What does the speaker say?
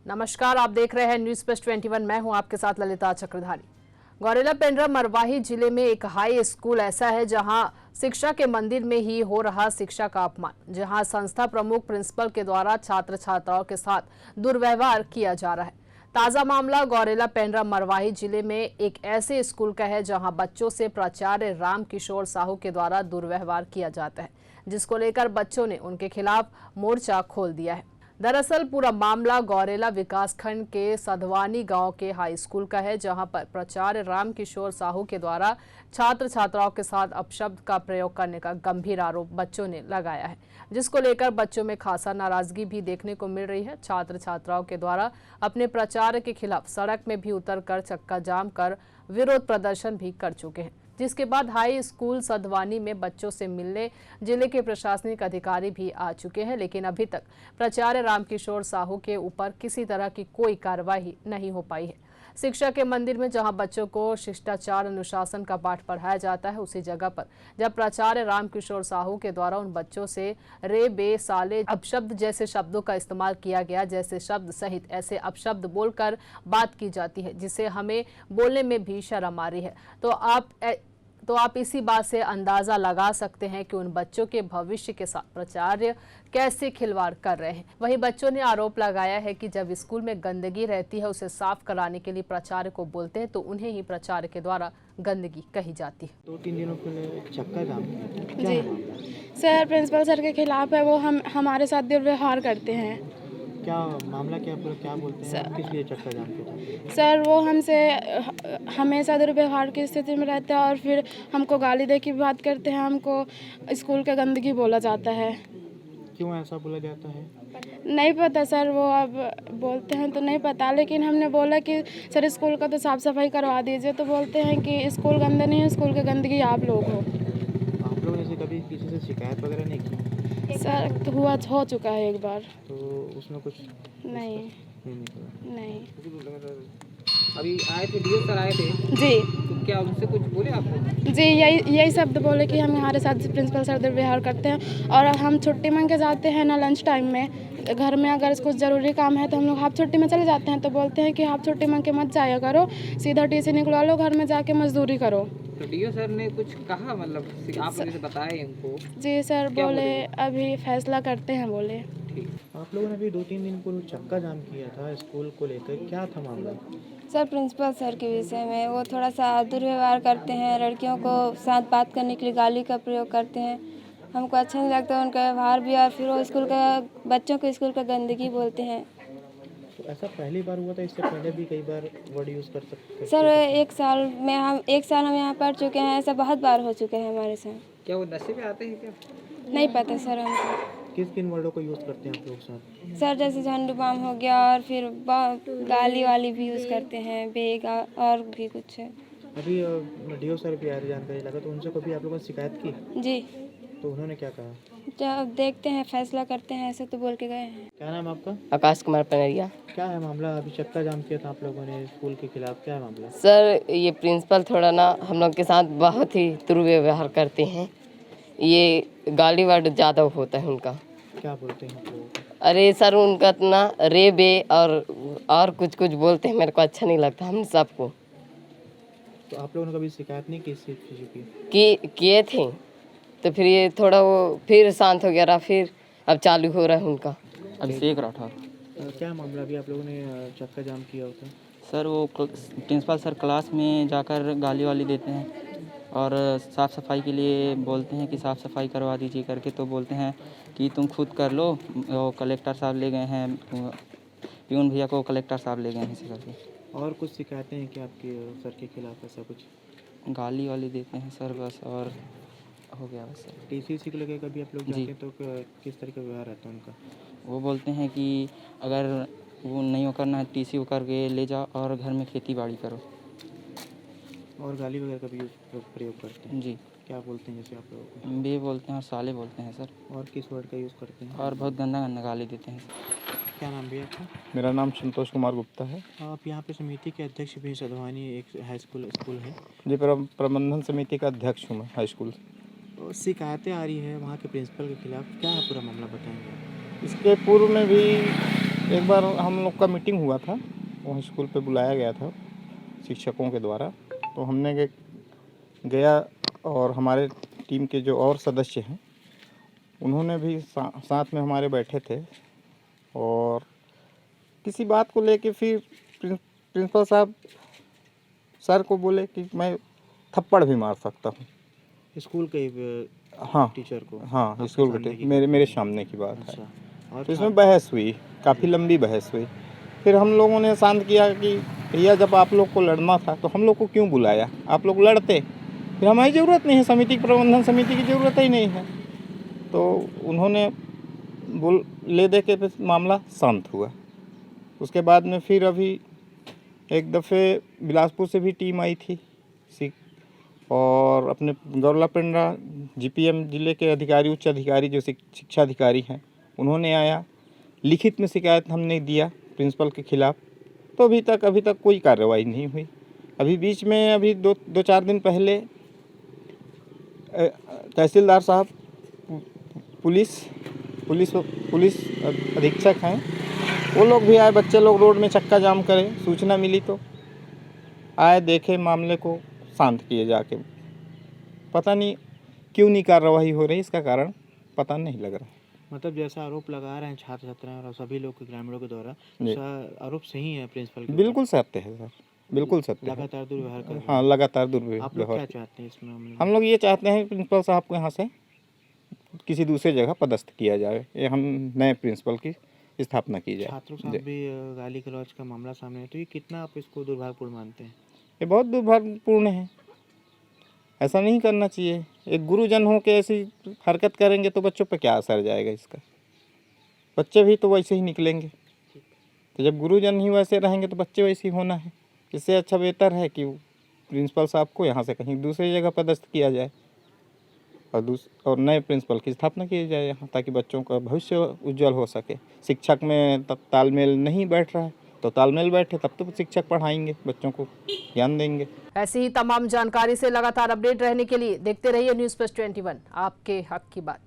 नमस्कार, आप देख रहे हैं न्यूज प्लस 21। मैं हूं आपके साथ ललिता चक्रधारी। गौरेला पेंड्रा मरवाही जिले में एक हाई स्कूल ऐसा है जहां शिक्षा के मंदिर में ही हो रहा शिक्षा का अपमान, जहां संस्था प्रमुख प्रिंसिपल के द्वारा छात्र छात्राओं के साथ दुर्व्यवहार किया जा रहा है। ताजा मामला गौरेला पेंड्रा मरवाही जिले में एक ऐसे स्कूल का है जहां बच्चों से प्राचार्य राम किशोर साहू के द्वारा दुर्व्यवहार किया जाता है, जिसको लेकर बच्चों ने उनके खिलाफ मोर्चा खोल दिया है। दरअसल पूरा मामला गौरेला विकासखंड के सधवानी गांव के हाई स्कूल का है, जहां पर प्राचार्य राम किशोर साहू के द्वारा छात्र छात्राओं के साथ अपशब्द का प्रयोग करने का गंभीर आरोप बच्चों ने लगाया है, जिसको लेकर बच्चों में खासा नाराजगी भी देखने को मिल रही है। छात्र छात्राओं के द्वारा अपने प्राचार्य के खिलाफ सड़क में भी उतरकर चक्का जाम कर विरोध प्रदर्शन भी कर चुके हैं, जिसके बाद हाई स्कूल सधवानी में बच्चों से मिलने जिले के प्रशासनिक अधिकारी भी आ चुके हैं, लेकिन अभी तक प्राचार्य रामकिशोर साहू के ऊपर किसी तरह की कोई कार्रवाई नहीं हो पाई है। शिक्षा के मंदिर में जहां बच्चों को शिष्टाचार अनुशासन का पाठ पढ़ाया जाता है, उसी जगह पर जब प्राचार्य रामकिशोर साहू के द्वारा उन बच्चों से रे बे साले अपशब्द जैसे शब्दों का इस्तेमाल किया गया, जैसे शब्द सहित ऐसे अपशब्द बोलकर बात की जाती है जिसे हमें बोलने में भी शर्म आ रही है। तो आप इसी बात से अंदाजा लगा सकते हैं कि उन बच्चों के भविष्य के साथ प्राचार्य कैसे खिलवाड़ कर रहे हैं। वहीं बच्चों ने आरोप लगाया है कि जब स्कूल में गंदगी रहती है उसे साफ कराने के लिए प्राचार्य को बोलते हैं तो उन्हें ही प्राचार्य के द्वारा गंदगी कही जाती है। 2-3 दिनों पहले चक्का जाम किया था, क्या जी मामला? सर, प्रिंसिपल सर के खिलाफ है। वो हमारे साथ दुर्व्यवहार करते हैं। क्या मामला, क्या पूरा क्या बोलते हैं, किस लिए चक्का जाम किया था? सर वो हमसे हमेशा दुर्व्यवहार की स्थिति में रहते हैं और फिर हमको गाली दे की बात करते हैं। हमको स्कूल का गंदगी बोला जाता है। क्यों ऐसा बोला जाता है? नहीं पता सर, वो अब बोलते हैं तो नहीं पता, लेकिन हमने बोला कि सर स्कूल का तो साफ़ सफाई करवा दीजिए, तो बोलते हैं कि स्कूल गंदा नहीं है, स्कूल की गंदगी आप लोग हो। आप लोगों ने ऐसे कभी किसी से शिकायत वगैरह नहीं की? सर तो हो चुका है एक बार। तो उसमें कुछ नहीं निकला? नहीं। अभी आए थे, डीओ सर आए थे, जी तो क्या उनसे कुछ बोले आपको? जी, यही शब्द बोले कि हम हमारे साथ प्रिंसिपल सर दुर्व्यवहार करते हैं और हम छुट्टी मांग के जाते हैं ना लंच टाइम में। घर में अगर कुछ ज़रूरी काम है तो हम लोग हाफ छुट्टी में चले जाते हैं, तो बोलते हैं कि हाफ छुट्टी मांग के मत जाया करो, सीधा टीसी निकलवा लो, घर में जाके मजदूरी करो। तो डीओ सर ने कुछ कहा, मतलब आप लोगों से बताए उनको? जी सर, क्या बोले बोले? अभी फैसला करते हैं, बोले। ठीक। आप लोगों ने अभी 2-3 दिन पूर्व चक्का जाम किया था स्कूल को लेकर, क्या था मामला? सर प्रिंसिपल सर के विषय में वो थोड़ा सा दुर्व्यवहार करते हैं, लड़कियों को साथ बात करने के लिए गाली का प्रयोग करते हैं। हमको अच्छा नहीं लगता उनका व्यवहार भी, और फिर वो स्कूल का बच्चों को स्कूल का गंदगी बोलते हैं। तो ऐसा पहली बार हुआ था? इससे पहले भी कई बार वर्ड यूज़ कर सकते सर एक साल हम यहाँ पढ़ चुके हैं, ऐसा बहुत बार हो चुका है हमारे साथ। क्या वो नशे में आते हैं क्या? नहीं पता सर हमको। किन वर्डों को यूज़ करते हैं आप लोग साथ? सर जैसे झंडू बाम हो गया, और फिर गाली वाली भी यूज़ करते हैं, बेग और भी कुछ है। अभी डीओ सर भी आए थे, जानकारी लगा, तो उनसे कभी आप लोगों ने शिकायत की? जी, तो उन्होंने क्या कहा? जब देखते हैं फैसला करते हैं, ऐसे तो बोल के गए हैं। क्या नाम आपका? आकाश कुमार पनेरिया। क्या है मामला? अभी चक्का जाम किया था आप लोगों ने स्कूल के खिलाफ, क्या है मामला? सर ये प्रिंसिपल थोड़ा ना हम लोग के साथ बहुत ही दुर्व्यवहार करते हैं। ये गाली वर्ड ज़्यादा होता है उनका। क्या बोलते हैं आप लोगों को? अरे सर उनका ना रे बे और कुछ बोलते हैं, मेरे को अच्छा नहीं लगता हम सबको। तो आप लोगों ने कभी शिकायत नहीं की इस चीज़ की? कि किए थे, तो फिर ये थोड़ा वो फिर शांत हो गया, फिर अब चालू हो रहा है उनका। अभिषेक राठौर। क्या मामला अभी आप लोगों ने चक्का जाम किया होता? सर वो प्रिंसिपल सर क्लास में जाकर गाली वाली देते हैं और साफ़ सफाई के लिए बोलते हैं कि साफ़ सफाई करवा दीजिए करके, तो बोलते हैं कि तुम खुद कर लो, वो कलेक्टर साहब ले गए हैं, प्यून भैया को कलेक्टर साहब ले गए हैं, इसी करके। और कुछ शिकायतें हैं कि आपके सर के खिलाफ ऐसा कुछ? गाली वाली देते हैं सर, बस, और हो गया बस सर। टीसीसी को लेकर कभी आप लोग जी। जाते हैं तो किस तरह का व्यवहार रहता है उनका? वो बोलते हैं कि अगर वो नहीं हो करना है टीसी हो करके ले जाओ और घर में खेती बाड़ी करो। और गाली वगैरह का भी प्रयोग करते हैं? जी। क्या बोलते हैं जैसे आप लोगों को? बे बोलते हैं और साले बोलते हैं सर, और किस वर्ड का यूज़ करते हैं? और बहुत गंदा गंदा गाली देते हैं। क्या नाम भैया आपका? मेरा नाम संतोष कुमार गुप्ता है। आप यहाँ पे समिति के अध्यक्ष भी, सधवानी एक हाई स्कूल है जी, प्रबंधन समिति का अध्यक्ष हूँ मैं हाई स्कूल। तो शिकायतें आ रही है वहाँ के प्रिंसिपल के खिलाफ, क्या है पूरा मामला बताएंगे? इसके पूर्व में भी एक बार हम लोग का मीटिंग हुआ था, वहाँ स्कूल पे बुलाया गया था शिक्षकों के द्वारा। तो हमने गया और हमारे टीम के जो और सदस्य हैं उन्होंने भी साथ में हमारे बैठे थे और किसी बात को लेके फिर प्रिंसिपल साहब सर को बोले कि मैं थप्पड़ भी मार सकता हूँ। स्कूल के हाँ टीचर को? हाँ, आपके स्कूल सामने के की मेरे सामने की बात है। अच्छा। और तो इसमें बहस हुई, काफ़ी लंबी बहस हुई। फिर हम लोगों ने शांत किया कि भैया जब आप लोग को लड़ना था तो हम लोग को क्यों बुलाया, आप लोग लड़ते, फिर हमारी ज़रूरत नहीं है, समिति प्रबंधन समिति की ज़रूरत ही नहीं है। तो उन्होंने ले दे के फिर मामला शांत हुआ। उसके बाद में फिर अभी एक दफ़े बिलासपुर से भी टीम आई थी और अपने गौरला पेंड्रा जीपीएम जिले के अधिकारी, उच्च अधिकारी जो शिक्षा अधिकारी हैं, उन्होंने आया, लिखित में शिकायत हमने दिया प्रिंसिपल के खिलाफ। तो अभी तक कोई कार्रवाई नहीं हुई। अभी बीच में अभी दो चार दिन पहले तहसीलदार साहब पुलिस अधीक्षक हैं, वो लोग भी आए, बच्चे लोग रोड में चक्का जाम करे, सूचना मिली तो आए, देखे, मामले को शांत किए जाके। पता नहीं क्यों नहीं कार्रवाई हो रही, इसका कारण पता नहीं लग रहा। मतलब जैसा आरोप लगा रहे हैं छात्र छात्राएं और सभी लोग ग्रामीणों के द्वारा, जी। आरोप सही है प्रिंसिपल के? बिल्कुल सत्य है सर, बिल्कुल सत्य है। लगातार दुर्व्यवहार कर रहे हैं। हाँ, लगातार आप लोग दुर्व्यवहार। क्या चाहते हैं इसमें? हम लोग ये चाहते हैं प्रिंसिपल साहब को यहाँ से किसी दूसरी जगह पदस्थ किया जाए, ये हम नए प्रिंसिपल की स्थापना की जाए। छात्रों के साथ भी गाली गलौज का मामला सामने है, तो ये कितना आप इसको दुर्भाग्यपूर्ण मानते हैं? ये बहुत दुर्भाग्यपूर्ण है, ऐसा नहीं करना चाहिए। एक गुरुजन हो के ऐसी हरकत करेंगे तो बच्चों पर क्या असर जाएगा इसका? बच्चे भी तो वैसे ही निकलेंगे। तो जब गुरुजन ही वैसे रहेंगे तो बच्चे वैसे ही होना है। इससे अच्छा बेहतर है कि प्रिंसिपल साहब को यहाँ से कहीं दूसरी जगह पदस्थ किया जाए और नए प्रिंसिपल की स्थापना की जाए यहाँ, ताकि बच्चों का भविष्य उज्जवल हो सके। शिक्षक में तब तालमेल नहीं बैठ रहा है तो तालमेल बैठे, तब तो शिक्षक पढ़ाएंगे, बच्चों को ज्ञान देंगे। ऐसी ही तमाम जानकारी से लगातार अपडेट रहने के लिए देखते रहिए न्यूज़ प्लस 21, आपके हक की बात।